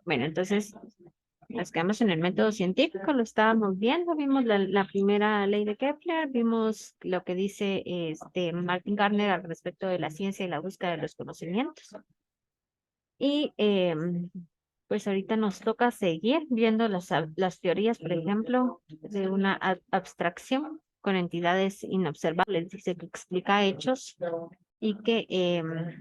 Bueno, entonces nos quedamos en el método científico, lo estábamos viendo, vimos la primera ley de Kepler, vimos lo que dice Martin Gardner al respecto de la ciencia y la búsqueda de los conocimientos. Y pues ahorita nos toca seguir viendo las teorías, por ejemplo, de una abstracción con entidades inobservables. Dice que explica hechos y que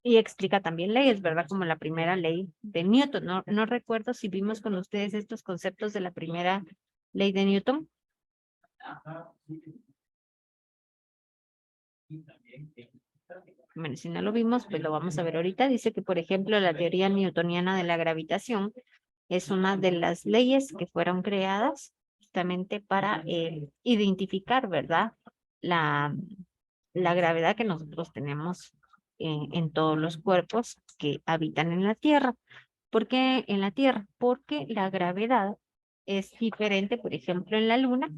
y explica también leyes, ¿verdad? Como la primera ley de Newton. No recuerdo si vimos con ustedes estos conceptos de la primera ley de Newton. Bueno, si no lo vimos, pues lo vamos a ver ahorita. Dice que, por ejemplo, la teoría newtoniana de la gravitación es una de las leyes que fueron creadas justamente para identificar, ¿verdad? La gravedad que nosotros tenemos en todos los cuerpos que habitan en la Tierra. ¿Por qué en la Tierra? Porque la gravedad es diferente, por ejemplo, en la Luna,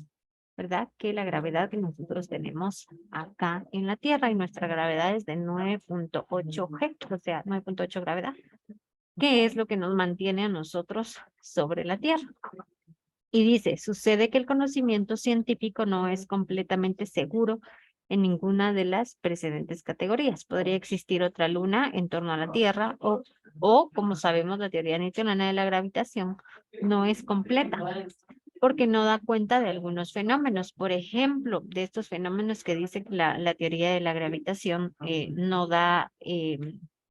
¿verdad? Que la gravedad que nosotros tenemos acá en la Tierra, y nuestra gravedad es de 9.8 G, o sea, 9.8 gravedad, que es lo que nos mantiene a nosotros sobre la Tierra. Y dice, sucede que el conocimiento científico no es completamente seguro en ninguna de las precedentes categorías. Podría existir otra luna en torno a la Tierra o como sabemos, la teoría newtoniana de la gravitación no es completa porque no da cuenta de algunos fenómenos. Por ejemplo, de estos fenómenos que dice que la teoría de la gravitación no da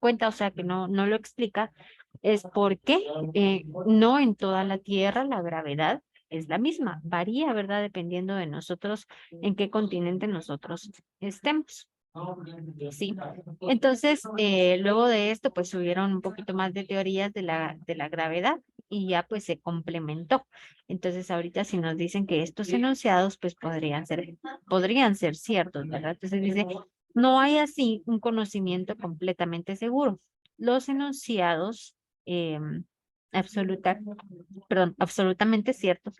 cuenta, o sea, que no lo explica, es porque no en toda la Tierra la gravedad es la misma, varía, ¿verdad? Dependiendo de nosotros, en qué continente nosotros estemos. Sí, entonces luego de esto pues subieron un poquito más de teorías de la gravedad y ya pues se complementó. Entonces ahorita si nos dicen que estos enunciados pues podrían ser ciertos, ¿verdad? Entonces dice, no hay así un conocimiento completamente seguro. Los enunciados eh, absolutamente ciertos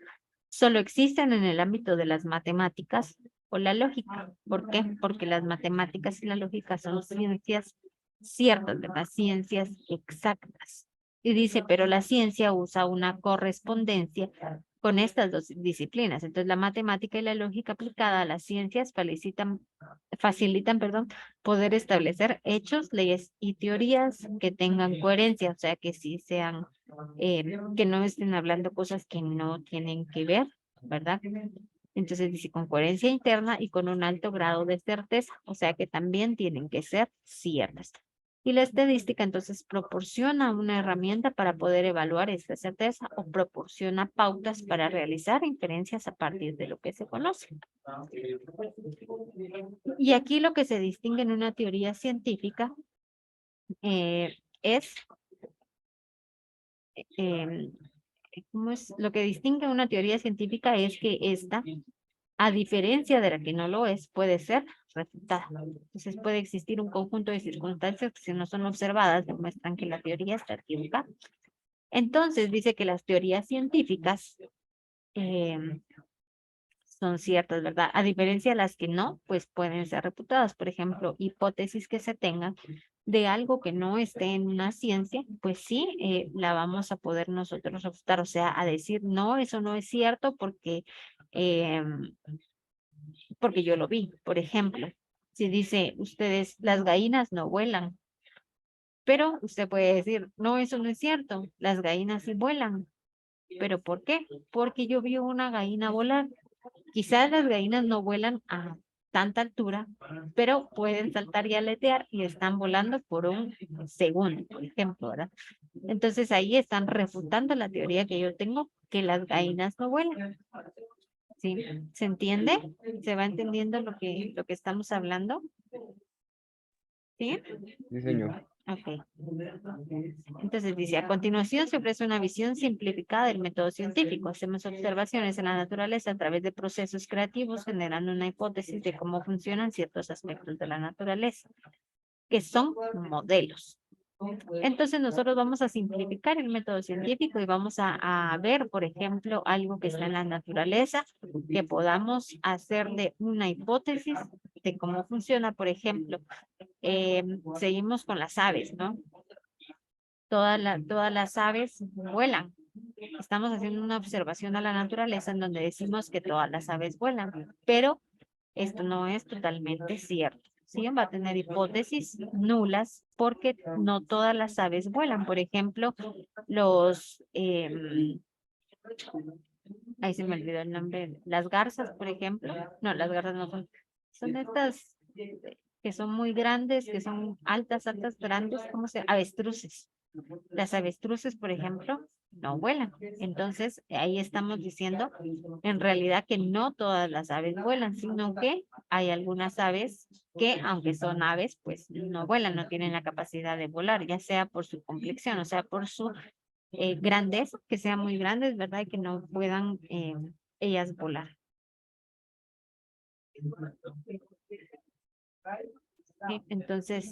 solo existen en el ámbito de las matemáticas o la lógica. ¿Por qué? Porque las matemáticas y la lógica son ciencias ciertas, ¿verdad? Ciencias exactas. Y dice, pero la ciencia usa una correspondencia con estas dos disciplinas. Entonces, la matemática y la lógica aplicada a las ciencias facilitan, poder establecer hechos, leyes y teorías que tengan coherencia, o sea, que sí sean, que no estén hablando cosas que no tienen que ver, ¿verdad? Entonces dice con coherencia interna y con un alto grado de certeza, o sea que también tienen que ser ciertas. Y la estadística entonces proporciona una herramienta para poder evaluar esta certeza o proporciona pautas para realizar inferencias a partir de lo que se conoce. Y aquí lo que se distingue en una teoría científica es ¿cómo es? Lo que distingue una teoría científica es que esta, a diferencia de la que no lo es, puede ser refutada. Entonces puede existir un conjunto de circunstancias que si no son observadas demuestran que la teoría está equivocada. Entonces dice que las teorías científicas son ciertas, ¿verdad? A diferencia de las que no, pues pueden ser reputadas. Por ejemplo, hipótesis que se tengan de algo que no esté en una ciencia, pues sí, la vamos a poder nosotros refutar, o sea, a decir, no, eso no es cierto porque yo lo vi. Por ejemplo, si dice ustedes, las gallinas no vuelan, pero usted puede decir, no, eso no es cierto, las gallinas sí vuelan. ¿Pero por qué? Porque yo vi una gallina volar. Quizás las gallinas no vuelan a tanta altura, pero pueden saltar y aletear y están volando por un segundo, por ejemplo, ¿verdad? Entonces ahí están refutando la teoría que yo tengo, que las gallinas no vuelan. ¿Sí? ¿Se entiende? ¿Se va entendiendo lo que estamos hablando? ¿Sí? Sí, señor. Ok. Entonces dice, a continuación se ofrece una visión simplificada del método científico. Hacemos observaciones en la naturaleza a través de procesos creativos, generando una hipótesis de cómo funcionan ciertos aspectos de la naturaleza, que son modelos. Entonces nosotros vamos a simplificar el método científico y vamos a ver, por ejemplo, algo que está en la naturaleza, que podamos hacerle una hipótesis de cómo funciona. Por ejemplo, seguimos con las aves, ¿no? Todas las aves vuelan. Estamos haciendo una observación a la naturaleza en donde decimos que todas las aves vuelan, pero esto no es totalmente cierto. Sí, va a tener hipótesis nulas porque no todas las aves vuelan. Por ejemplo, ahí se me olvidó el nombre, las garzas, por ejemplo. No, las garzas no son, son estas que son muy grandes, que son altas, altas, grandes, ¿cómo se? Avestruces. Las avestruces, por ejemplo, no vuelan. Entonces, ahí estamos diciendo en realidad que no todas las aves vuelan, sino que hay algunas aves que, aunque son aves, pues no vuelan, no tienen la capacidad de volar, ya sea por su complexión, o sea, por su grandeza, que sean muy grandes, ¿verdad? Y que no puedan ellas volar. Sí, entonces,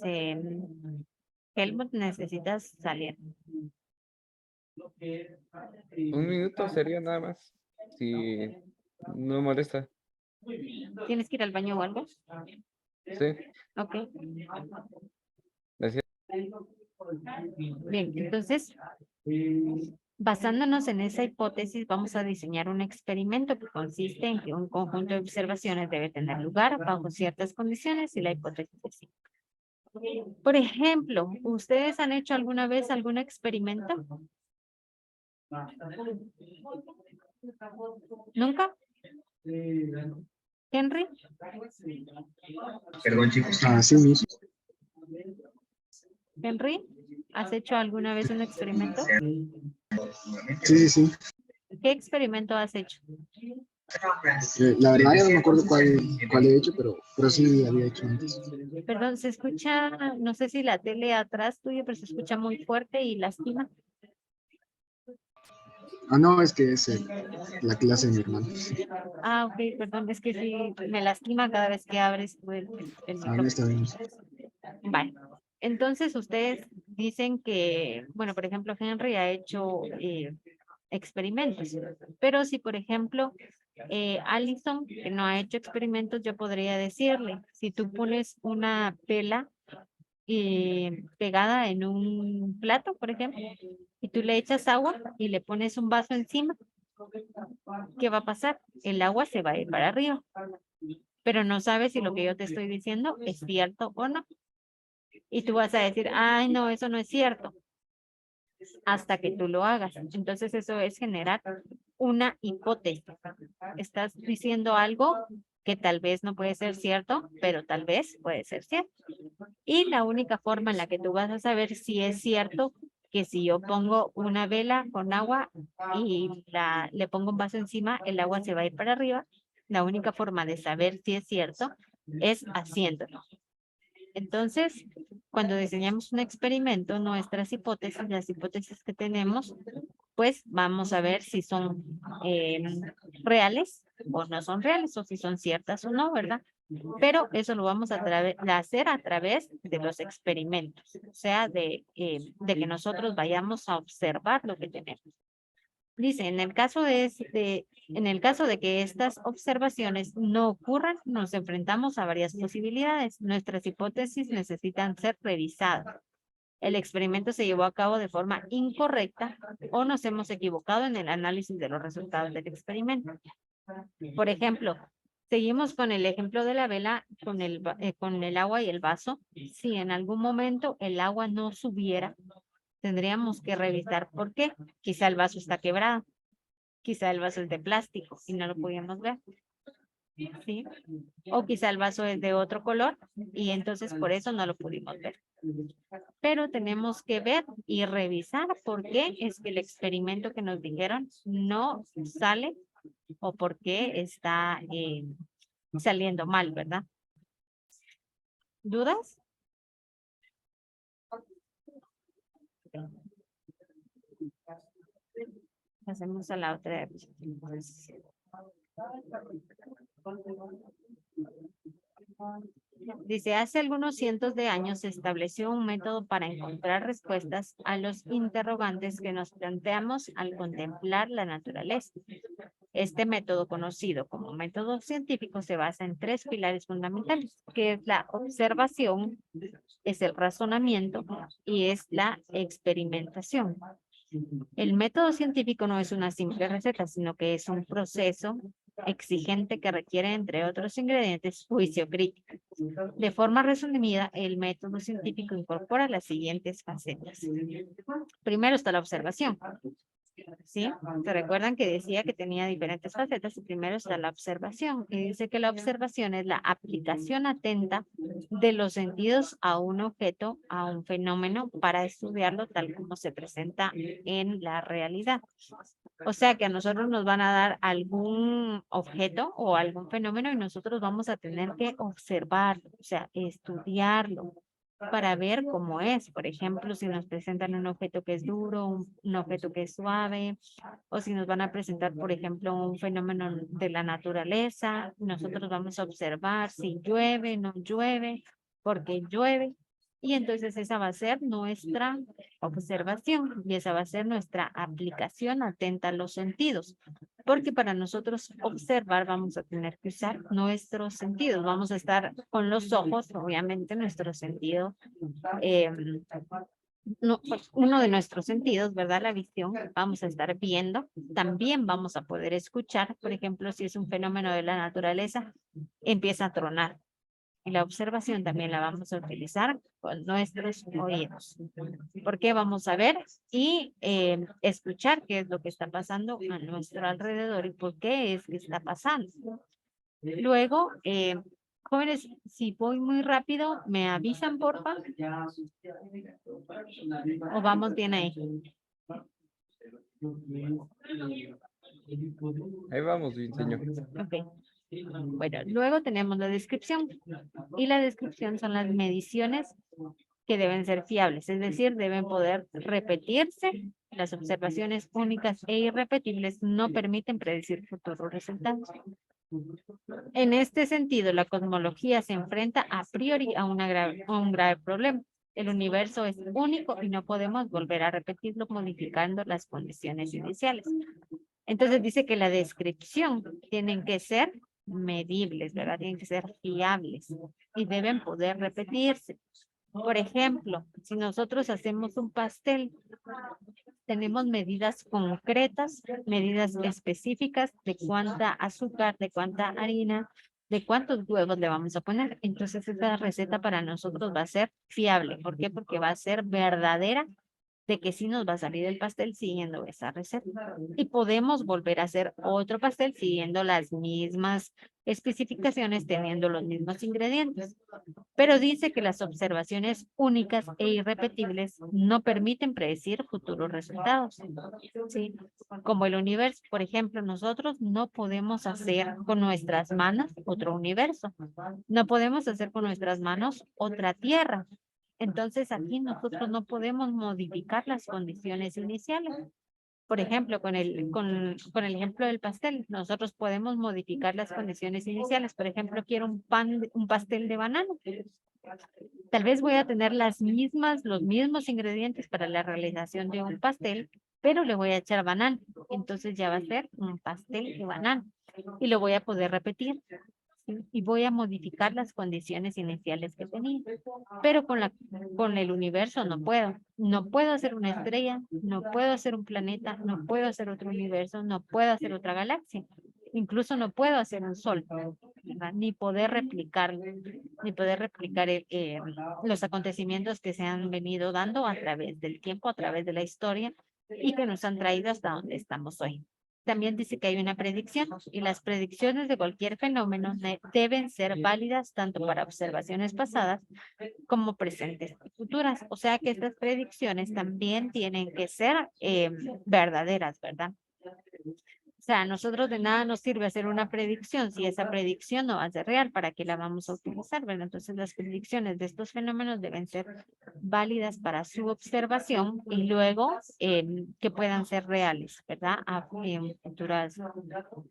Helmut, necesitas salir. Un minuto sería nada más. Si no molesta. ¿Tienes que ir al baño o algo? Sí, Ok. gracias. Bien, entonces, basándonos en esa hipótesis, vamos a diseñar un experimento que consiste en que un conjunto de observaciones debe tener lugar bajo ciertas condiciones y la hipótesis es sí. Por ejemplo, ¿ustedes han hecho alguna vez algún experimento? ¿Nunca? ¿Henry? Perdón, chicos. Así mismo. ¿Henry? ¿Has hecho alguna vez un experimento? Sí, sí, sí. ¿Qué experimento has hecho? La verdad ya no me acuerdo cuál he hecho, pero sí había hecho antes. Perdón, se escucha, no sé si la tele atrás tuyo, pero se escucha muy fuerte y lastima. Ah, no, es que es la clase de mi hermano. Ah, ok, perdón, es que sí, me lastima cada vez que abres tú el Ah, no, está micrófono. bien. Vale. Entonces ustedes dicen que, bueno, por ejemplo, Henry ha hecho experimentos, pero si, por ejemplo, Allison, que no ha hecho experimentos, yo podría decirle, si tú pones una vela pegada en un plato, por ejemplo, y tú le echas agua y le pones un vaso encima, ¿qué va a pasar? El agua se va a ir para arriba, pero no sabes si lo que yo te estoy diciendo es cierto o no. Y tú vas a decir, ay, no, eso no es cierto, hasta que tú lo hagas. Entonces eso es generar una hipótesis. Estás diciendo algo que tal vez no puede ser cierto, pero tal vez puede ser cierto. Y la única forma en la que tú vas a saber si es cierto que si yo pongo una vela con agua y le pongo un vaso encima, el agua se va a ir para arriba. La única forma de saber si es cierto es haciéndolo. Entonces, cuando diseñamos un experimento, nuestras hipótesis, las hipótesis que tenemos, pues vamos a ver si son reales o no son reales, o si son ciertas o no, ¿verdad? Pero eso lo vamos a hacer a través de los experimentos, o sea, de que nosotros vayamos a observar lo que tenemos. Dice, en el caso de que estas observaciones no ocurran, nos enfrentamos a varias posibilidades. Nuestras hipótesis necesitan ser revisadas. El experimento se llevó a cabo de forma incorrecta o nos hemos equivocado en el análisis de los resultados del experimento. Por ejemplo, seguimos con el ejemplo de la vela con el agua y el vaso. Si en algún momento el agua no subiera, tendríamos que revisar por qué. Quizá el vaso está quebrado, quizá el vaso es de plástico y no lo podíamos ver. ¿Sí? O quizá el vaso es de otro color y entonces por eso no lo pudimos ver. Pero tenemos que ver y revisar por qué es que el experimento que nos dijeron no sale o por qué está saliendo mal, ¿verdad? ¿Dudas? Hacemos a la otra. Dice, hace algunos cientos de años se estableció un método para encontrar respuestas a los interrogantes que nos planteamos al contemplar la naturaleza. Este método, conocido como método científico, se basa en tres pilares fundamentales, que es la observación, es el razonamiento y es la experimentación. El método científico no es una simple receta, sino que es un proceso exigente que requiere, entre otros ingredientes, juicio crítico. De forma resumida, el método científico incorpora las siguientes facetas. Primero está la observación. ¿Sí? ¿Se recuerdan que decía que tenía diferentes facetas? Y primero está la observación. Y dice que la observación es la aplicación atenta de los sentidos a un objeto, a un fenómeno, para estudiarlo tal como se presenta en la realidad. O sea que a nosotros nos van a dar algún objeto o algún fenómeno y nosotros vamos a tener que observarlo, o sea, estudiarlo para ver cómo es. Por ejemplo, si nos presentan un objeto que es duro, un objeto que es suave, o si nos van a presentar, por ejemplo, un fenómeno de la naturaleza, nosotros vamos a observar si llueve, no llueve, por qué llueve. Y entonces esa va a ser nuestra observación y esa va a ser nuestra aplicación atenta a los sentidos. Porque para nosotros observar vamos a tener que usar nuestros sentidos. Vamos a estar con los ojos, obviamente nuestro sentido, pues, uno de nuestros sentidos, ¿verdad? La visión, vamos a estar viendo. También vamos a poder escuchar, por ejemplo, si es un fenómeno de la naturaleza, empieza a tronar. Y la observación también la vamos a utilizar con nuestros oídos. Porque vamos a ver y escuchar qué es lo que está pasando a nuestro alrededor y por qué es que está pasando. Luego, jóvenes, si voy muy rápido, ¿me avisan, porfa? ¿O vamos bien ahí? Ahí vamos bien, señor. Ok. Bueno, luego tenemos la descripción. Y la descripción son las mediciones que deben ser fiables, es decir, deben poder repetirse. Las observaciones únicas e irrepetibles no permiten predecir futuros resultados. En este sentido, la cosmología se enfrenta a priori a un grave problema. El universo es único y no podemos volver a repetirlo modificando las condiciones iniciales. Entonces dice que la descripción tienen que ser medibles, ¿verdad? Tienen que ser fiables y deben poder repetirse. Por ejemplo, si nosotros hacemos un pastel, tenemos medidas concretas, medidas específicas de cuánta azúcar, de cuánta harina, de cuántos huevos le vamos a poner. Entonces esta receta para nosotros va a ser fiable. ¿Por qué? Porque va a ser verdadera de que sí nos va a salir el pastel siguiendo esa receta. Y podemos volver a hacer otro pastel siguiendo las mismas especificaciones, teniendo los mismos ingredientes. Pero dice que las observaciones únicas e irrepetibles no permiten predecir futuros resultados. ¿Sí? Como el universo, por ejemplo, nosotros no podemos hacer con nuestras manos otro universo. No podemos hacer con nuestras manos otra tierra. Entonces aquí nosotros no podemos modificar las condiciones iniciales. Por ejemplo, con el ejemplo del pastel, nosotros podemos modificar las condiciones iniciales. Por ejemplo, quiero un pastel de banano. Tal vez voy a tener los mismos ingredientes para la realización de un pastel, pero le voy a echar banano. Entonces ya va a ser un pastel de banano y lo voy a poder repetir. ¿Sí? Y voy a modificar las condiciones iniciales que tenía. Pero con el universo no puedo. No puedo hacer una estrella, no puedo hacer un planeta, no puedo hacer otro universo, no puedo hacer otra galaxia. Incluso no puedo hacer un sol, ¿verdad? Ni poder replicar los acontecimientos que se han venido dando a través del tiempo, a través de la historia y que nos han traído hasta donde estamos hoy. También dice que hay una predicción y las predicciones de cualquier fenómeno deben ser válidas tanto para observaciones pasadas como presentes y futuras. O sea que estas predicciones también tienen que ser verdaderas, ¿verdad? O sea, a nosotros de nada nos sirve hacer una predicción si esa predicción no va a ser real, ¿para qué la vamos a utilizar? ¿Verdad? Entonces las predicciones de estos fenómenos deben ser válidas para su observación y luego que puedan ser reales, ¿verdad? En futuras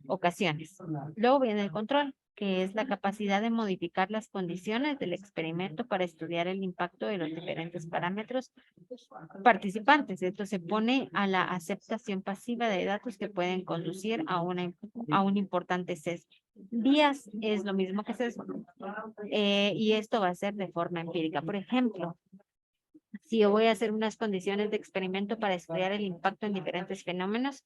ocasiones. Luego viene el control. que es la capacidad de modificar las condiciones del experimento para estudiar el impacto de los diferentes parámetros participantes. Esto se pone a la aceptación pasiva de datos que pueden conducir a un importante sesgo. Bias es lo mismo que sesgo, y esto va a ser de forma empírica. Por ejemplo, si yo voy a hacer unas condiciones de experimento para estudiar el impacto en diferentes fenómenos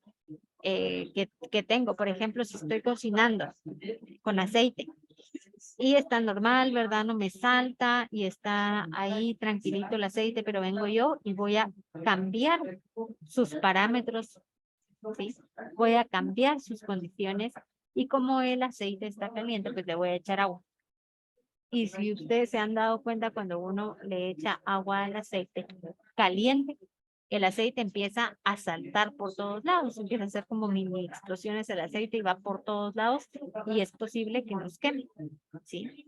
que tengo, por ejemplo, si estoy cocinando con aceite y está normal, ¿verdad? No me salta y está ahí tranquilito el aceite, pero vengo yo y voy a cambiar sus parámetros, ¿sí? Voy a cambiar sus condiciones y como el aceite está caliente, pues le voy a echar agua. Y si ustedes se han dado cuenta, cuando uno le echa agua al aceite caliente, el aceite empieza a saltar por todos lados, empieza a hacer como mini explosiones el aceite y va por todos lados y es posible que nos queme, ¿sí?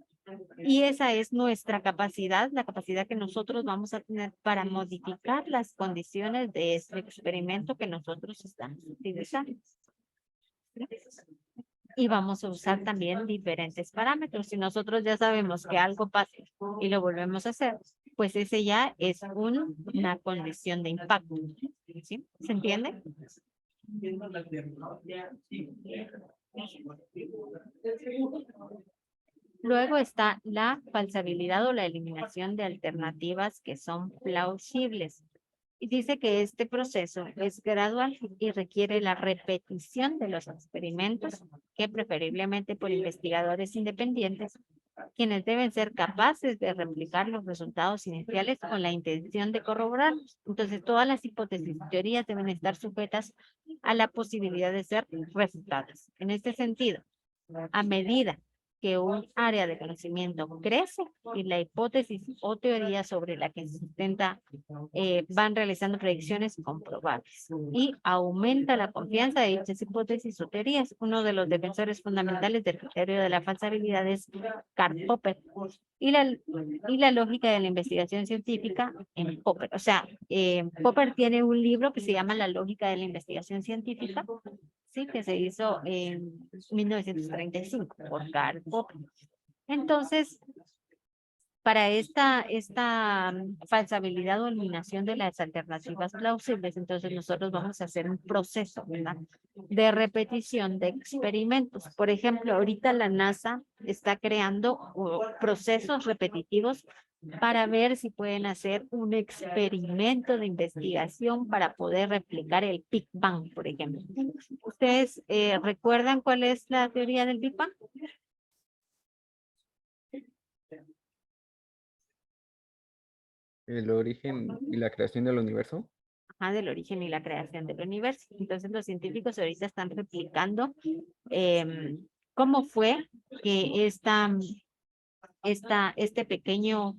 Y esa es nuestra capacidad, la capacidad que nosotros vamos a tener para modificar las condiciones de este experimento que nosotros estamos utilizando. Y vamos a usar también diferentes parámetros. Si nosotros ya sabemos que algo pasa y lo volvemos a hacer, pues ese ya es una condición de impacto. ¿Sí? ¿Se entiende? Luego está la falsabilidad o la eliminación de alternativas que son plausibles. Y dice que este proceso es gradual y requiere la repetición de los experimentos, que preferiblemente por investigadores independientes, quienes deben ser capaces de replicar los resultados iniciales con la intención de corroborarlos. Entonces, todas las hipótesis y teorías deben estar sujetas a la posibilidad de ser refutadas. En este sentido, a medida que un área de conocimiento crece y la hipótesis o teoría sobre la que se sustenta van realizando predicciones comprobables y aumenta la confianza de dichas hipótesis o teorías. Uno de los defensores fundamentales del criterio de la falsabilidad es Karl Popper y la lógica de la investigación científica en Popper. O sea, Popper tiene un libro que se llama La lógica de la investigación científica, sí, que se hizo en 1935 por Karl Popper. Entonces, para esta falsabilidad o eliminación de las alternativas plausibles, entonces nosotros vamos a hacer un proceso, ¿verdad?, de repetición de experimentos. Por ejemplo, ahorita la NASA está creando procesos repetitivos para ver si pueden hacer un experimento de investigación para poder replicar el Big Bang, por ejemplo. ¿Ustedes recuerdan cuál es la teoría del Big Bang? El origen y la creación del universo. Del origen y la creación del universo. Entonces los científicos ahorita están replicando cómo fue que este pequeño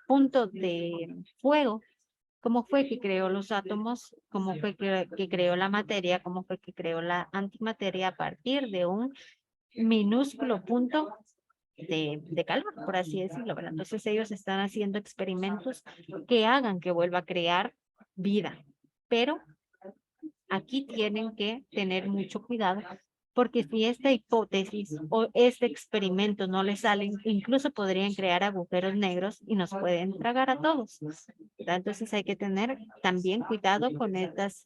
punto de fuego, cómo fue que creó los átomos, cómo fue que creó la materia, cómo fue que creó la antimateria a partir de un minúsculo punto de calor, por así decirlo, ¿verdad? Entonces ellos están haciendo experimentos que hagan que vuelva a crear vida, pero aquí tienen que tener mucho cuidado porque si esta hipótesis o este experimento no les salen, incluso podrían crear agujeros negros y nos pueden tragar a todos, ¿verdad? Entonces hay que tener también cuidado con estas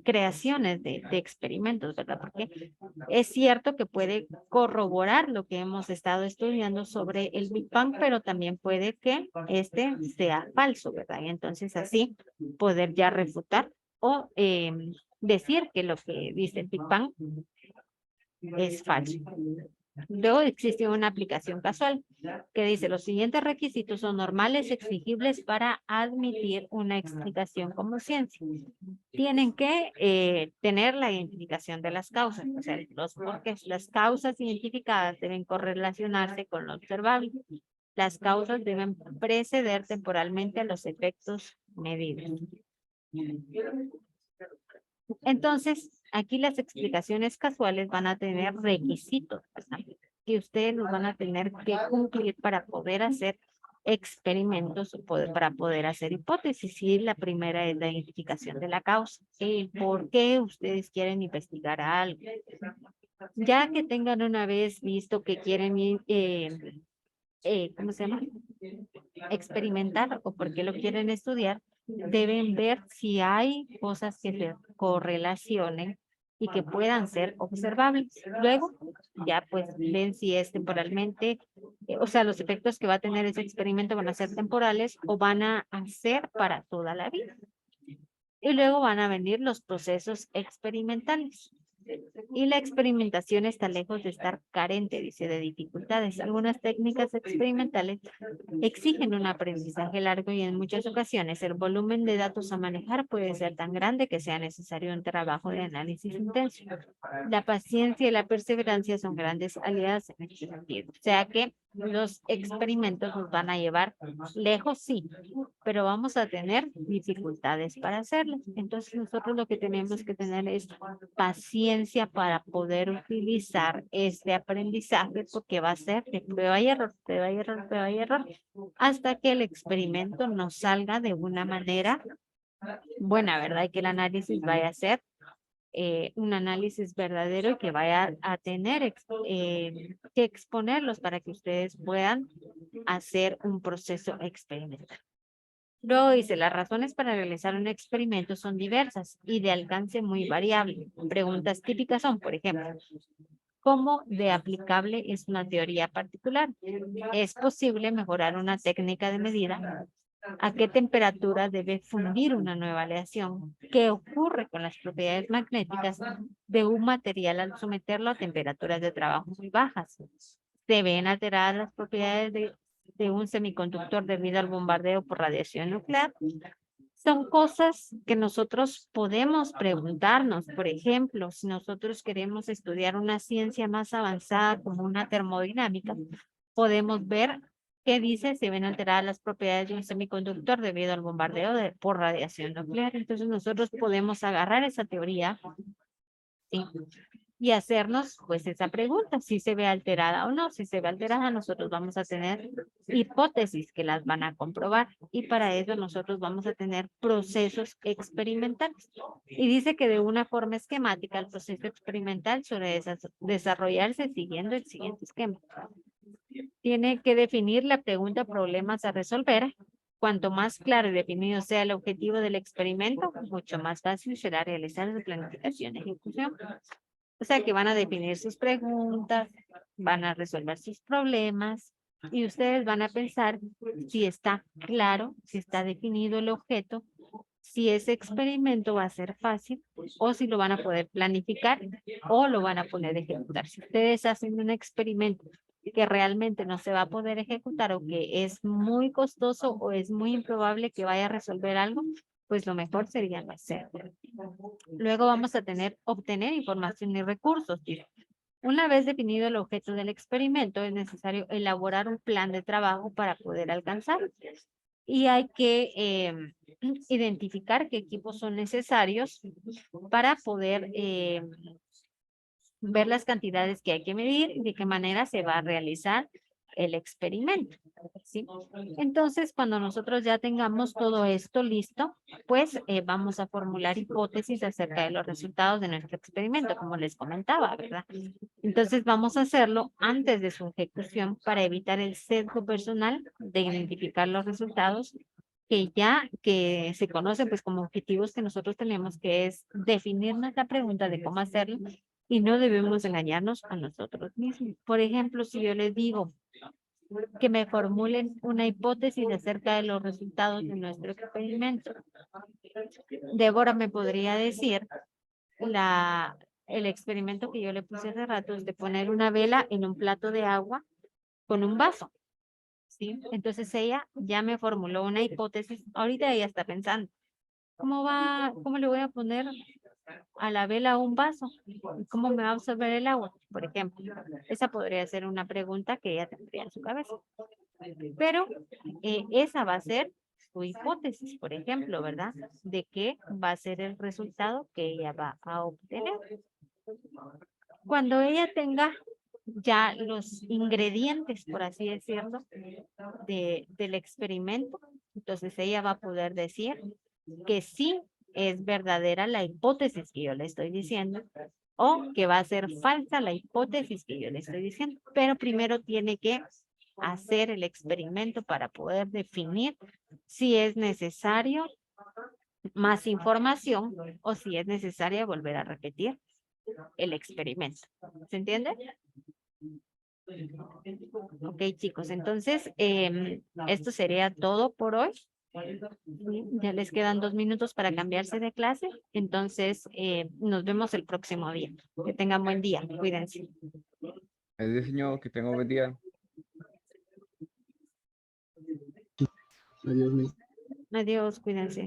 creaciones de experimentos, ¿verdad? Porque es cierto que puede corroborar lo que hemos estado estudiando sobre el Big Bang, pero también puede que este sea falso, ¿verdad? Y entonces así poder ya refutar o decir que lo que dice el Big Bang es falso. Luego existe una aplicación casual que dice los siguientes requisitos son normales, exigibles para admitir una explicación como ciencia. Tienen que tener la identificación de las causas, o sea, los porqués. Las causas identificadas deben correlacionarse con lo observable. Las causas deben preceder temporalmente a los efectos medidos. Entonces, aquí las explicaciones casuales van a tener requisitos, ¿verdad?, que ustedes los van a tener que cumplir para poder hacer experimentos o para poder hacer hipótesis. Y la primera es la identificación de la causa. ¿Por qué ustedes quieren investigar algo? Ya que tengan una vez visto que quieren ir, ¿cómo se llama? Experimentar o por qué lo quieren estudiar, deben ver si hay cosas que se correlacionen y que puedan ser observables. Luego, ya pues ven si es temporalmente, o sea, los efectos que va a tener ese experimento van a ser temporales o van a ser para toda la vida. Y luego van a venir los procesos experimentales. Y la experimentación está lejos de estar carente, dice, de dificultades. Algunas técnicas experimentales exigen un aprendizaje largo y en muchas ocasiones el volumen de datos a manejar puede ser tan grande que sea necesario un trabajo de análisis intenso. La paciencia y la perseverancia son grandes aliadas en este sentido. O sea que los experimentos nos van a llevar lejos, sí, pero vamos a tener dificultades para hacerlos. Entonces nosotros lo que tenemos que tener es paciencia para poder utilizar este aprendizaje porque va a ser de prueba y error, prueba y error, prueba y error, hasta que el experimento nos salga de una manera buena, ¿verdad? Y que el análisis vaya a ser un análisis verdadero y que vaya a tener que exponerlos para que ustedes puedan hacer un proceso experimental. Luego dice, las razones para realizar un experimento son diversas y de alcance muy variable. Preguntas típicas son, por ejemplo, ¿cómo de aplicable es una teoría particular? ¿Es posible mejorar una técnica de medida? ¿A qué temperatura debe fundir una nueva aleación? ¿Qué ocurre con las propiedades magnéticas de un material al someterlo a temperaturas de trabajo muy bajas? ¿Se ven alteradas las propiedades de un semiconductor debido al bombardeo por radiación nuclear? Son cosas que nosotros podemos preguntarnos. Por ejemplo, si nosotros queremos estudiar una ciencia más avanzada como una termodinámica, podemos ver qué dice si ven alteradas las propiedades de un semiconductor debido al bombardeo por radiación nuclear. Entonces nosotros podemos agarrar esa teoría, ¿sí? Y hacernos pues esa pregunta, si se ve alterada o no. Si se ve alterada, nosotros vamos a tener hipótesis que las van a comprobar y para eso nosotros vamos a tener procesos experimentales. Y dice que de una forma esquemática el proceso experimental suele desarrollarse siguiendo el siguiente esquema. Tiene que definir la pregunta problemas a resolver. Cuanto más claro y definido sea el objetivo del experimento, mucho más fácil será realizar su planificación y ejecución. O sea que van a definir sus preguntas, van a resolver sus problemas y ustedes van a pensar si está claro, si está definido el objeto, si ese experimento va a ser fácil o si lo van a poder planificar o lo van a poder ejecutar. Si ustedes hacen un experimento que realmente no se va a poder ejecutar o que es muy costoso o es muy improbable que vaya a resolver algo, pues lo mejor sería no hacerlo. Luego vamos a obtener información y recursos. Una vez definido el objeto del experimento, es necesario elaborar un plan de trabajo para poder alcanzarlo. Y hay que identificar qué equipos son necesarios para poder ver las cantidades que hay que medir y de qué manera se va a realizar el experimento, ¿sí? Entonces, cuando nosotros ya tengamos todo esto listo, pues vamos a formular hipótesis acerca de los resultados de nuestro experimento, como les comentaba, ¿verdad? Entonces, vamos a hacerlo antes de su ejecución para evitar el sesgo personal de identificar los resultados que se conocen pues como objetivos que nosotros tenemos, que es definirnos la pregunta de cómo hacerlo y no debemos engañarnos a nosotros mismos. Por ejemplo, si yo les digo que me formulen una hipótesis acerca de los resultados de nuestro experimento, Débora me podría decir el experimento que yo le puse hace rato es de poner una vela en un plato de agua con un vaso, ¿sí? Entonces ella ya me formuló una hipótesis. Ahorita ella está pensando, ¿cómo le voy a poner a la vela un vaso? ¿Cómo me va a absorber el agua? Por ejemplo, esa podría ser una pregunta que ella tendría en su cabeza. Pero esa va a ser su hipótesis, por ejemplo, ¿verdad? De qué va a ser el resultado que ella va a obtener. Cuando ella tenga ya los ingredientes, por así decirlo, del experimento, entonces ella va a poder decir que sí es verdadera la hipótesis que yo le estoy diciendo o que va a ser falsa la hipótesis que yo le estoy diciendo. Pero primero tiene que hacer el experimento para poder definir si es necesario más información o si es necesario volver a repetir el experimento. ¿Se entiende? Ok, chicos, entonces esto sería todo por hoy. Ya les quedan 2 minutos para cambiarse de clase. Entonces, nos vemos el próximo día. Que tengan buen día. Cuídense. El diseño, que tenga un buen día. Adiós, Miss. Adiós, cuídense.